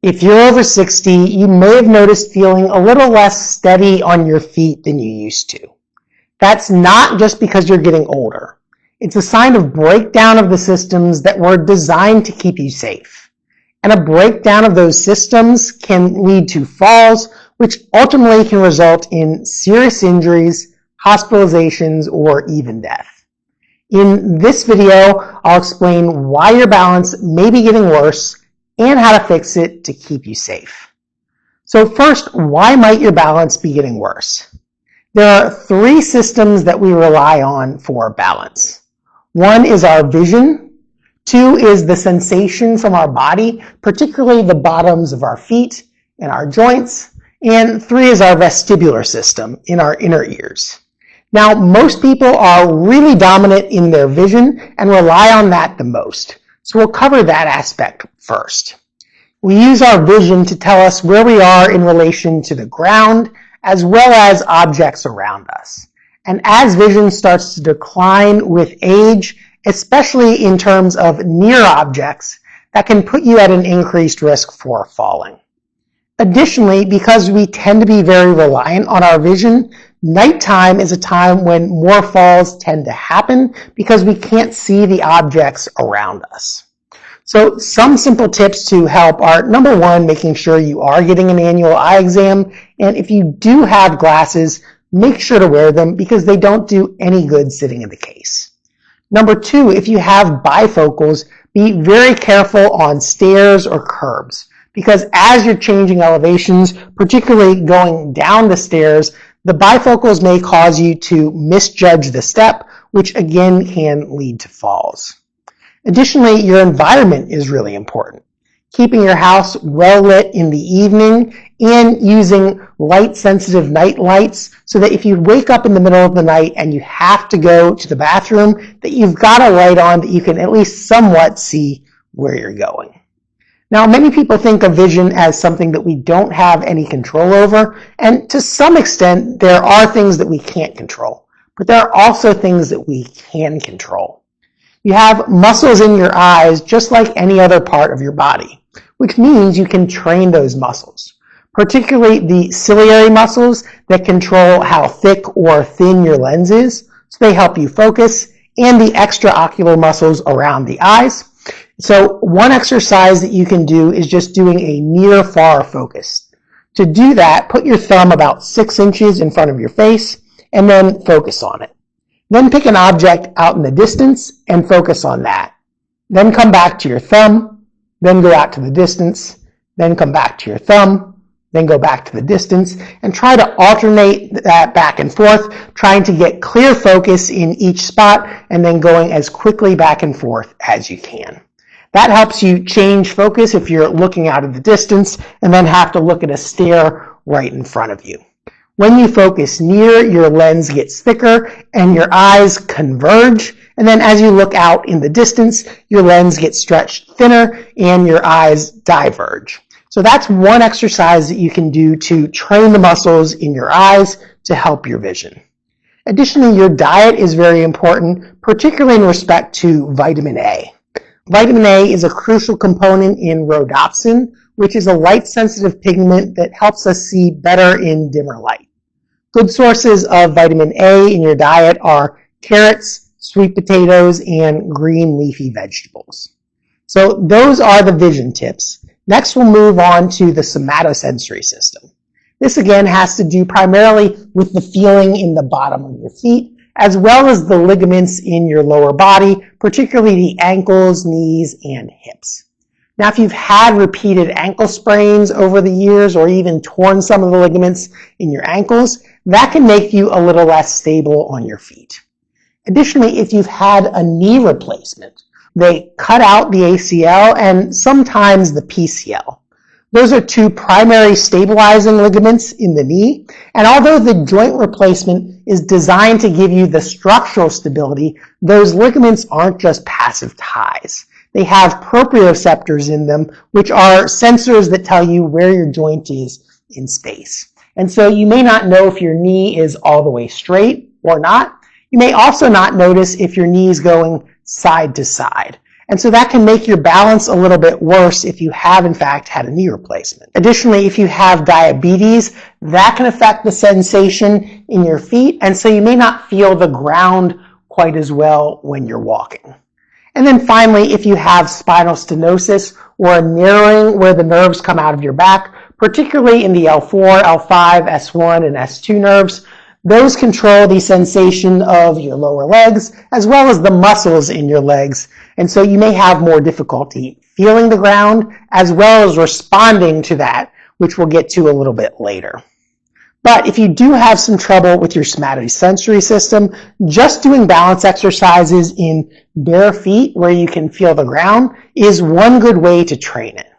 If you're over 60, you may have noticed feeling a little less steady on your feet than you used to. That's not just because you're getting older. It's a sign of breakdown of the systems that were designed to keep you safe. And a breakdown of those systems can lead to falls, which ultimately can result in serious injuries, hospitalizations, or even death. In this video, I'll explain why your balance may be getting worse and how to fix it to keep you safe. So first, why might your balance be getting worse? There are three systems that we rely on for balance. One is our vision. Two is the sensation from our body, particularly the bottoms of our feet and our joints. And three is our vestibular system in our inner ears. Now, most people are really dominant in their vision and rely on that the most. So we'll cover that aspect first. We use our vision to tell us where we are in relation to the ground, as well as objects around us. And as vision starts to decline with age, especially in terms of near objects, that can put you at an increased risk for falling. Additionally, because we tend to be very reliant on our vision, nighttime is a time when more falls tend to happen because we can't see the objects around us. So some simple tips to help are, number one, making sure you are getting an annual eye exam. And if you do have glasses, make sure to wear them because they don't do any good sitting in the case. Number two, if you have bifocals, be very careful on stairs or curbs because as you're changing elevations, particularly going down the stairs, the bifocals may cause you to misjudge the step, which again can lead to falls. Additionally, your environment is really important. Keeping your house well lit in the evening and using light-sensitive night lights so that if you wake up in the middle of the night and you have to go to the bathroom, that you've got a light on that you can at least somewhat see where you're going. Now, many people think of vision as something that we don't have any control over, and to some extent, there are things that we can't control, but there are also things that we can control. You have muscles in your eyes just like any other part of your body, which means you can train those muscles, particularly the ciliary muscles that control how thick or thin your lens is, so they help you focus, and the extraocular muscles around the eyes. So one exercise that you can do is just doing a near-far focus. To do that, put your thumb about 6 inches in front of your face and then focus on it. Then pick an object out in the distance and focus on that. Then come back to your thumb, then go out to the distance, then come back to your thumb, then go back to the distance, and try to alternate that back and forth, trying to get clear focus in each spot and then going as quickly back and forth as you can. That helps you change focus if you're looking out at the distance and then have to look at a stair right in front of you. When you focus near, your lens gets thicker and your eyes converge. And then as you look out in the distance, your lens gets stretched thinner and your eyes diverge. So that's one exercise that you can do to train the muscles in your eyes to help your vision. Additionally, your diet is very important, particularly in respect to vitamin A. Vitamin A is a crucial component in rhodopsin, which is a light-sensitive pigment that helps us see better in dimmer light. Good sources of vitamin A in your diet are carrots, sweet potatoes, and green leafy vegetables. So those are the vision tips. Next, we'll move on to the somatosensory system. This again has to do primarily with the feeling in the bottom of your feet, as well as the ligaments in your lower body, particularly the ankles, knees, and hips. Now, if you've had repeated ankle sprains over the years or even torn some of the ligaments in your ankles, that can make you a little less stable on your feet. Additionally, if you've had a knee replacement, they cut out the ACL and sometimes the PCL. Those are two primary stabilizing ligaments in the knee, and although the joint replacement is designed to give you the structural stability, those ligaments aren't just passive ties. They have proprioceptors in them, which are sensors that tell you where your joint is in space. And so you may not know if your knee is all the way straight or not. You may also not notice if your knee is going side to side. And so that can make your balance a little bit worse if you have, in fact, had a knee replacement. Additionally, if you have diabetes, that can affect the sensation in your feet, and so you may not feel the ground quite as well when you're walking. And then finally, if you have spinal stenosis or a narrowing where the nerves come out of your back, particularly in the L4, L5, S1, and S2 nerves, those control the sensation of your lower legs as well as the muscles in your legs. And so you may have more difficulty feeling the ground as well as responding to that, which we'll get to a little bit later. But if you do have some trouble with your somatosensory system, just doing balance exercises in bare feet where you can feel the ground is one good way to train it.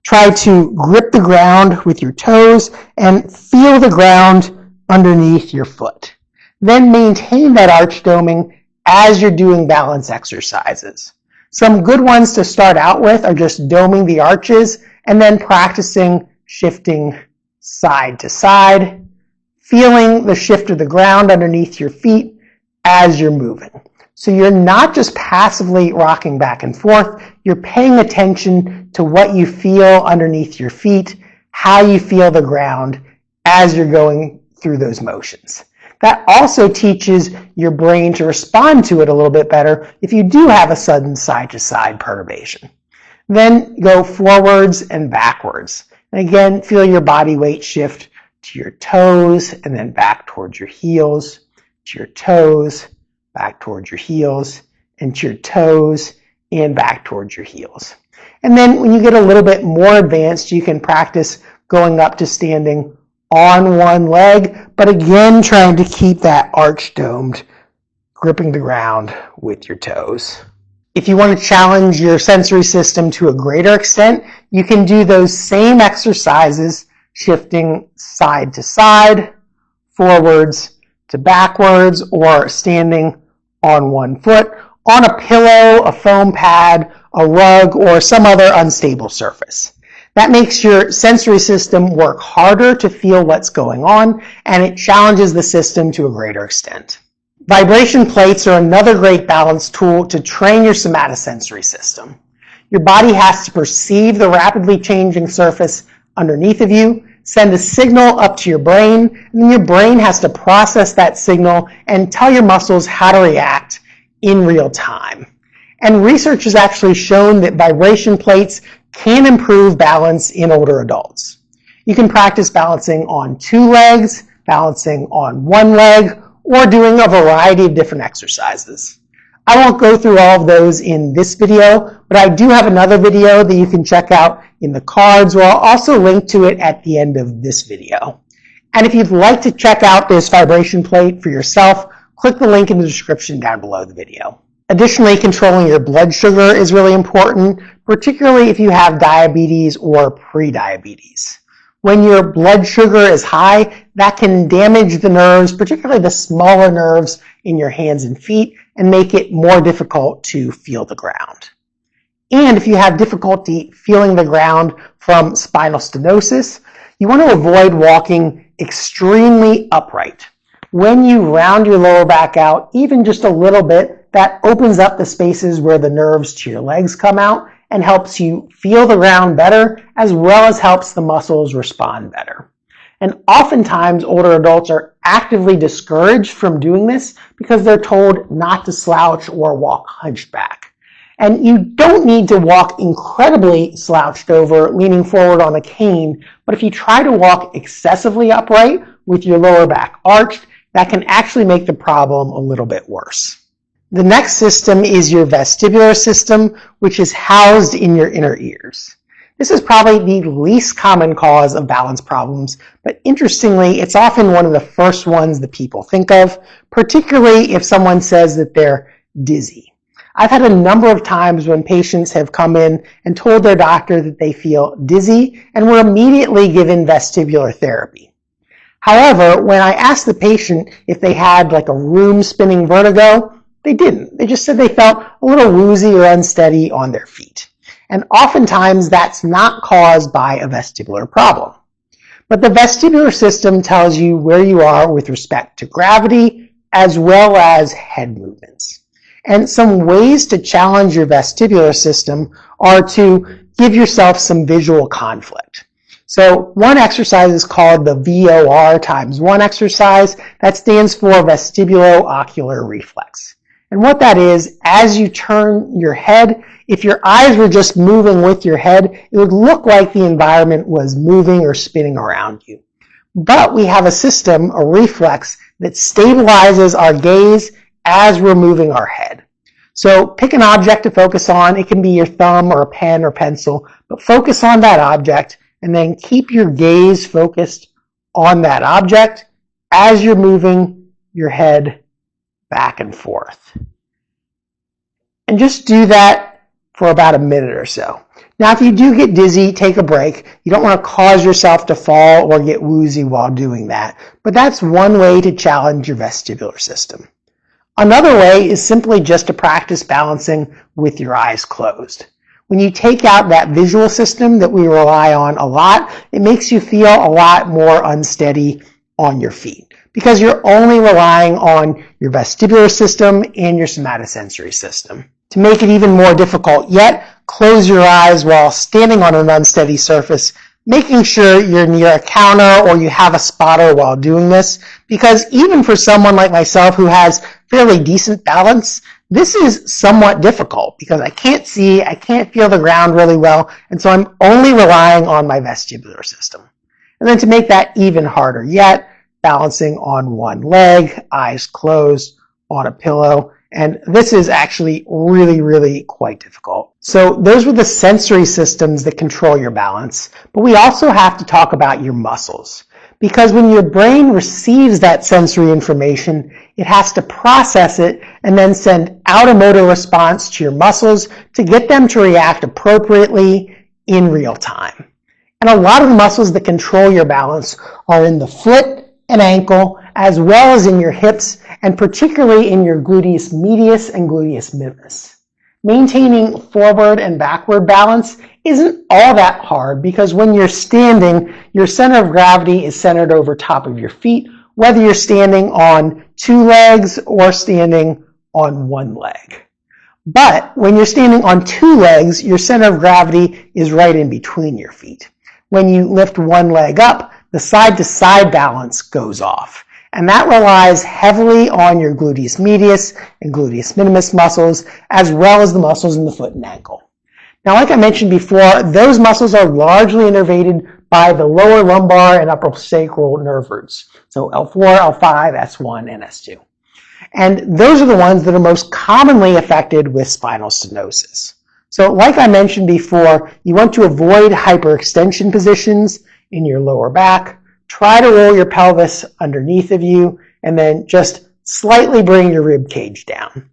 Try to grip the ground with your toes and feel the ground underneath your foot. Then maintain that arch doming as you're doing balance exercises. Some good ones to start out with are just doming the arches and then practicing shifting side to side, feeling the shift of the ground underneath your feet as you're moving. So you're not just passively rocking back and forth, you're paying attention to what you feel underneath your feet, how you feel the ground as you're going through those motions. That also teaches your brain to respond to it a little bit better if you do have a sudden side-to-side perturbation. Then go forwards and backwards. And again, feel your body weight shift to your toes and then back towards your heels, to your toes, back towards your heels, and to your toes and back towards your heels. And then when you get a little bit more advanced, you can practice going up to standing on one leg, but again, trying to keep that arch domed, gripping the ground with your toes. If you want to challenge your sensory system to a greater extent, you can do those same exercises, shifting side to side, forwards to backwards, or standing on one foot, on a pillow, a foam pad, a rug, or some other unstable surface. That makes your sensory system work harder to feel what's going on, and it challenges the system to a greater extent. Vibration plates are another great balance tool to train your somatosensory system. Your body has to perceive the rapidly changing surface underneath of you, send a signal up to your brain, and then your brain has to process that signal and tell your muscles how to react in real time. And research has actually shown that vibration plates can improve balance in older adults. You can practice balancing on two legs, balancing on one leg, or doing a variety of different exercises. I won't go through all of those in this video, but I do have another video that you can check out in the cards, where I'll also link to it at the end of this video. And if you'd like to check out this vibration plate for yourself, click the link in the description down below the video. Additionally, controlling your blood sugar is really important, particularly if you have diabetes or pre-diabetes. When your blood sugar is high, that can damage the nerves, particularly the smaller nerves in your hands and feet, and make it more difficult to feel the ground. And if you have difficulty feeling the ground from spinal stenosis, you want to avoid walking extremely upright. When you round your lower back out, even just a little bit, that opens up the spaces where the nerves to your legs come out and helps you feel the ground better, as well as helps the muscles respond better. And oftentimes, older adults are actively discouraged from doing this because they're told not to slouch or walk hunched back. And you don't need to walk incredibly slouched over, leaning forward on a cane, but if you try to walk excessively upright with your lower back arched, that can actually make the problem a little bit worse. The next system is your vestibular system, which is housed in your inner ears. This is probably the least common cause of balance problems, but interestingly, it's often one of the first ones that people think of, particularly if someone says that they're dizzy. I've had a number of times when patients have come in and told their doctor that they feel dizzy and were immediately given vestibular therapy. However, when I asked the patient if they had like a room-spinning vertigo, they didn't. They just said they felt a little woozy or unsteady on their feet. And oftentimes that's not caused by a vestibular problem. But the vestibular system tells you where you are with respect to gravity as well as head movements. And some ways to challenge your vestibular system are to give yourself some visual conflict. So one exercise is called the VOR times 1 exercise. That stands for vestibulo-ocular reflex. And what that is, as you turn your head, if your eyes were just moving with your head, it would look like the environment was moving or spinning around you. But we have a system, a reflex, that stabilizes our gaze as we're moving our head. So pick an object to focus on. It can be your thumb or a pen or pencil, but focus on that object and then keep your gaze focused on that object as you're moving your head back and forth. And just do that for about a minute or so. Now, if you do get dizzy, take a break. You don't want to cause yourself to fall or get woozy while doing that, but that's one way to challenge your vestibular system. Another way is simply just to practice balancing with your eyes closed. When you take out that visual system that we rely on a lot, it makes you feel a lot more unsteady on your feet because you're only relying on your vestibular system and your somatosensory system. To make it even more difficult yet, close your eyes while standing on an unsteady surface, making sure you're near a counter or you have a spotter while doing this, because even for someone like myself who has fairly decent balance, this is somewhat difficult because I can't see, I can't feel the ground really well, and so I'm only relying on my vestibular system. And then to make that even harder yet, balancing on one leg, eyes closed, on a pillow, and this is actually really quite difficult. So those were the sensory systems that control your balance, but we also have to talk about your muscles. Because when your brain receives that sensory information, it has to process it and then send out a motor response to your muscles to get them to react appropriately in real time. And a lot of the muscles that control your balance are in the foot and ankle, as well as in your hips, and particularly in your gluteus medius and gluteus minimus. Maintaining forward and backward balance isn't all that hard because when you're standing, your center of gravity is centered over top of your feet, whether you're standing on 2 legs or standing on 1 leg. But when you're standing on 2 legs, your center of gravity is right in between your feet. When you lift 1 leg up, the side-to-side balance goes off. And that relies heavily on your gluteus medius and gluteus minimus muscles, as well as the muscles in the foot and ankle. Now, like I mentioned before, those muscles are largely innervated by the lower lumbar and upper sacral nerve roots. So L4, L5, S1, and S2. And those are the ones that are most commonly affected with spinal stenosis. So like I mentioned before, you want to avoid hyperextension positions in your lower back. Try to roll your pelvis underneath of you and then just slightly bring your rib cage down.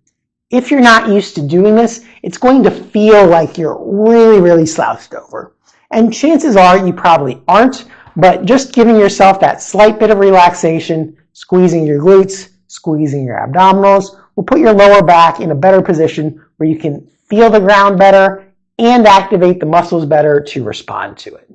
If you're not used to doing this, it's going to feel like you're really slouched over. And chances are you probably aren't, but just giving yourself that slight bit of relaxation, squeezing your glutes, squeezing your abdominals, will put your lower back in a better position where you can feel the ground better and activate the muscles better to respond to it.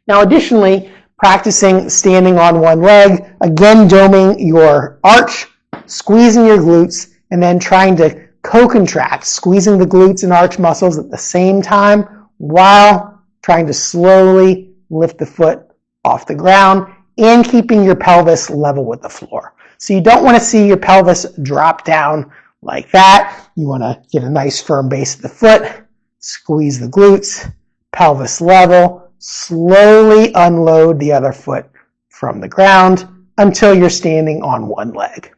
Now additionally, practicing standing on 1 leg, again doming your arch, squeezing your glutes, and then trying to co-contract, squeezing the glutes and arch muscles at the same time while trying to slowly lift the foot off the ground and keeping your pelvis level with the floor. So you don't want to see your pelvis drop down like that. You want to get a nice firm base of the foot, squeeze the glutes, pelvis level, slowly unload the other foot from the ground until you're standing on 1 leg.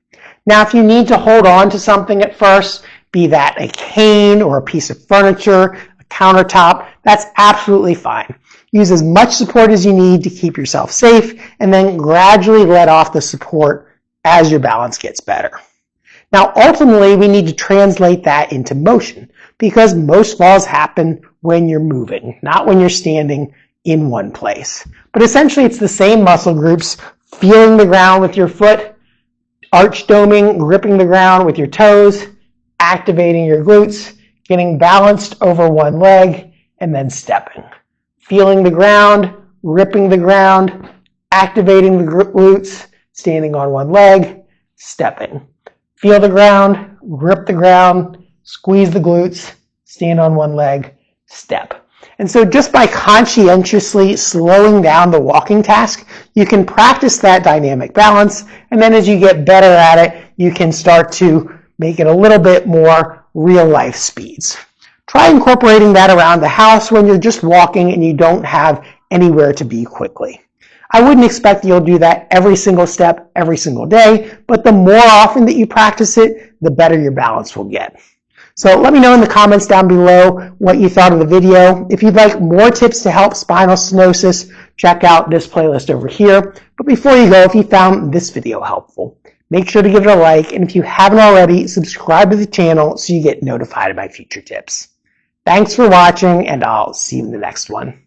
Now, if you need to hold on to something at first, be that a cane or a piece of furniture, a countertop, that's absolutely fine. Use as much support as you need to keep yourself safe and then gradually let off the support as your balance gets better. Now, ultimately, we need to translate that into motion because most falls happen when you're moving, not when you're standing in one place. But essentially, it's the same muscle groups, feeling the ground with your foot, arch doming, gripping the ground with your toes, activating your glutes, getting balanced over 1 leg, and then stepping. Feeling the ground, gripping the ground, activating the glutes, standing on 1 leg, stepping. Feel the ground, grip the ground, squeeze the glutes, stand on one leg, step. And so just by conscientiously slowing down the walking task, you can practice that dynamic balance, and then as you get better at it, you can start to make it a little bit more real-life speeds. Try incorporating that around the house when you're just walking and you don't have anywhere to be quickly. I wouldn't expect you'll do that every single step, every single day, but the more often that you practice it, the better your balance will get. So let me know in the comments down below what you thought of the video. If you'd like more tips to help spinal stenosis, check out this playlist over here. But before you go, if you found this video helpful, make sure to give it a like, and if you haven't already, subscribe to the channel so you get notified of my future tips. Thanks for watching, and I'll see you in the next one.